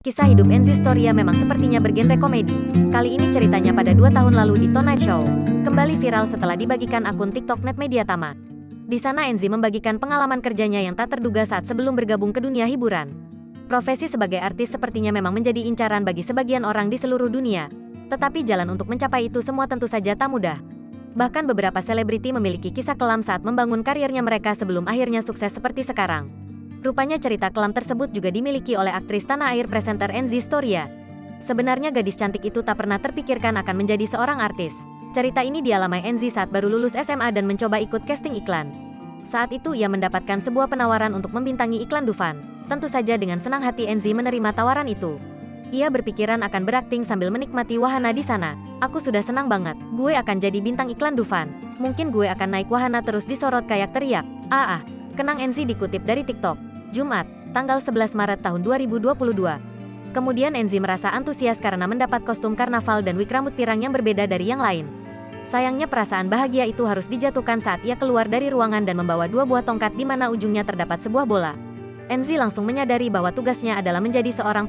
Kisah hidup Enzi Storia memang sepertinya bergenre komedi. Kali ini ceritanya pada 2 tahun lalu di Tonight Show. Kembali viral setelah dibagikan akun TikTok Net Media Tama. Di sana Enzi membagikan pengalaman kerjanya yang tak terduga saat sebelum bergabung ke dunia hiburan. Profesi sebagai artis sepertinya memang menjadi incaran bagi sebagian orang di seluruh dunia. Tetapi jalan untuk mencapai itu semua tentu saja tak mudah. Bahkan beberapa selebriti memiliki kisah kelam saat membangun karirnya mereka sebelum akhirnya sukses seperti sekarang. Rupanya cerita kelam tersebut juga dimiliki oleh aktris tanah air presenter Enzi Storia. Sebenarnya gadis cantik itu tak pernah terpikirkan akan menjadi seorang artis. Cerita ini dialami Enzi saat baru lulus SMA dan mencoba ikut casting iklan. Saat itu ia mendapatkan sebuah penawaran untuk membintangi iklan Dufan. Tentu saja dengan senang hati Enzi menerima tawaran itu. Ia berpikiran akan berakting sambil menikmati wahana di sana. Aku sudah senang banget, gue akan jadi bintang iklan Dufan. Mungkin gue akan naik wahana terus disorot kayak teriak. Kenang Enzi dikutip dari TikTok. Jumat, tanggal 11 Maret tahun 2022. Kemudian Enzi merasa antusias karena mendapat kostum karnaval dan wig rambut pirang yang berbeda dari yang lain. Sayangnya perasaan bahagia itu harus dijatuhkan saat ia keluar dari ruangan dan membawa 2 buah tongkat di mana ujungnya terdapat sebuah bola. Enzi langsung menyadari bahwa tugasnya adalah menjadi seorang